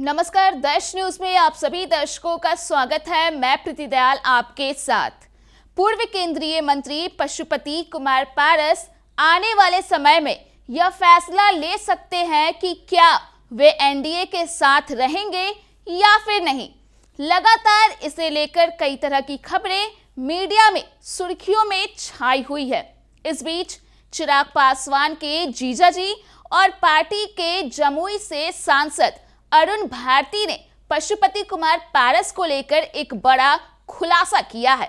नमस्कार, दर्श न्यूज में आप सभी दर्शकों का स्वागत है। मैं प्रीति दयाल आपके साथ। पूर्व केंद्रीय मंत्री पशुपति कुमार पारस आने वाले समय में यह फैसला ले सकते हैं कि क्या वे एनडीए के साथ रहेंगे या फिर नहीं। लगातार इसे लेकर कई तरह की खबरें मीडिया में सुर्खियों में छाई हुई है। इस बीच चिराग पासवान के जीजाजी और पार्टी के जमुई से सांसद अरुण भारती ने पशुपति कुमार पारस को लेकर एक बड़ा खुलासा किया है।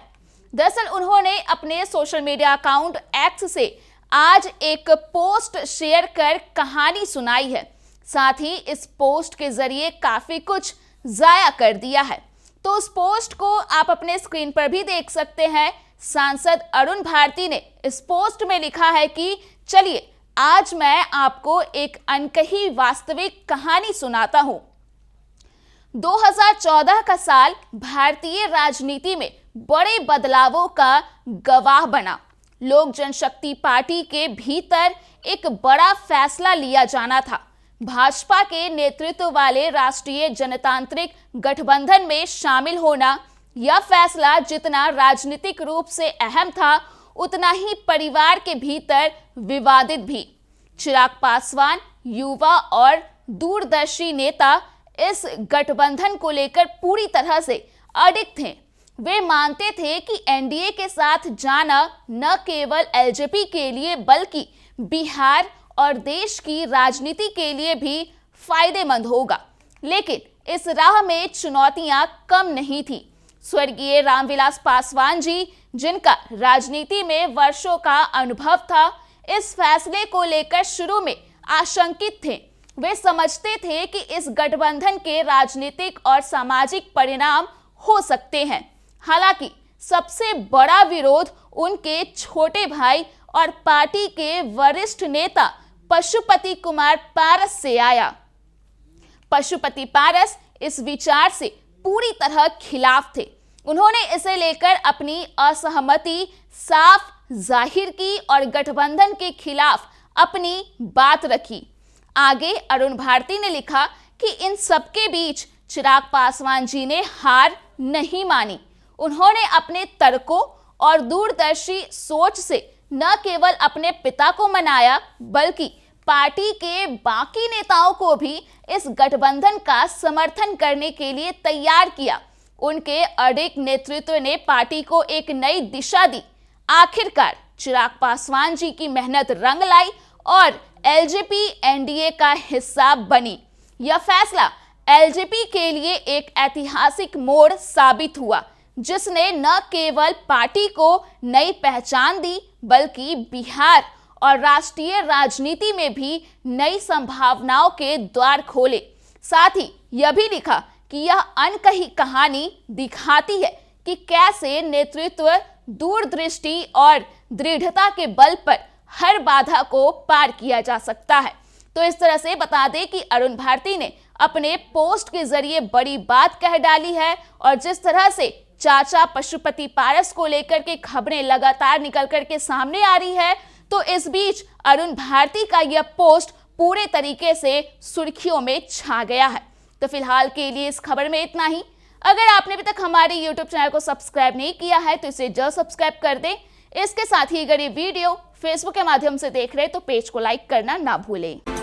दरअसल उन्होंने अपने सोशल मीडिया अकाउंट एक्स से आज एक पोस्ट शेयर कर कहानी सुनाई है। साथ ही इस पोस्ट के जरिए काफी कुछ जाया कर दिया है। तो उस पोस्ट को आप अपने स्क्रीन पर भी देख सकते हैं। सांसद अरुण भारती ने इस पोस्ट में लिखा है कि चलिए आज मैं आपको एक अनकही वास्तविक कहानी सुनाता हूं। 2014 का साल भारतीय राजनीति में बड़े बदलावों का गवाह बना। लोक जनशक्ति पार्टी के भीतर एक बड़ा फैसला लिया जाना था। भाजपा के नेतृत्व वाले राष्ट्रीय जनतांत्रिक गठबंधन में शामिल होना। यह फैसला जितना राजनीतिक रूप से अहम था उतना ही परिवार के भीतर विवादित भी। चिराग पासवान युवा और दूरदर्शी नेता इस गठबंधन को लेकर पूरी तरह से अडिग थे। वे मानते थे कि एनडीए के साथ जाना न केवल एलजेपी के लिए बल्कि बिहार और देश की राजनीति के लिए भी फायदेमंद होगा। लेकिन इस राह में चुनौतियां कम नहीं थी। स्वर्गीय रामविलास पासवान जी, जिनका राजनीति में वर्षों का अनुभव था, इस फैसले को लेकर शुरू में आशंकित थे। वे समझते थे कि इस गठबंधन के राजनीतिक और सामाजिक परिणाम हो सकते हैं। हालांकि सबसे बड़ा विरोध उनके छोटे भाई और पार्टी के वरिष्ठ नेता पशुपति कुमार पारस से आया। पशुपति पारस इस विचार से पूरी तरह खिलाफ थे। उन्होंने इसे लेकर अपनी असहमति साफ जाहिर की और गठबंधन के खिलाफ अपनी बात रखी। आगे अरुण भारती ने लिखा कि इन सबके बीच चिराग पासवान जी ने हार नहीं मानी। उन्होंने अपने तर्कों और दूरदर्शी सोच से न केवल अपने पिता को मनाया बल्कि पार्टी के बाकी नेताओं को भी इस गठबंधन का समर्थन करने के लिए तैयार किया। उनके अडिग नेतृत्व ने पार्टी को एक नई दिशा दी। आखिरकार चिराग पासवान जी की मेहनत रंग लाई और एलजेपी एनडीए का हिस्सा बनी। यह फैसला एलजेपी के लिए एक ऐतिहासिक मोड़ साबित हुआ, जिसने न केवल पार्टी को नई पहचान दी बल्कि बिहार और राष्ट्रीय राजनीति में भी नई संभावनाओं के द्वार खोले। साथ ही यह भी लिखा कि यह अनकही कहानी दिखाती है कि कैसे नेतृत्व, दूरदृष्टि और दृढ़ता के बल पर हर बाधा को पार किया जा सकता है। तो इस तरह से बता दें कि अरुण भारती ने अपने पोस्ट के जरिए बड़ी बात कह डाली है। और जिस तरह से चाचा पशुपति पारस को लेकर के खबरें लगातार निकल करके सामने आ रही है, तो इस बीच अरुण भारती का यह पोस्ट पूरे तरीके से सुर्खियों में छा गया है। तो फिलहाल के लिए इस खबर में इतना ही। अगर आपने अभी तक हमारे YouTube चैनल को सब्सक्राइब नहीं किया है तो इसे जल्द सब्सक्राइब कर दें। इसके साथ ही अगर ये वीडियो Facebook के माध्यम से देख रहे हैं तो पेज को लाइक करना ना भूलें।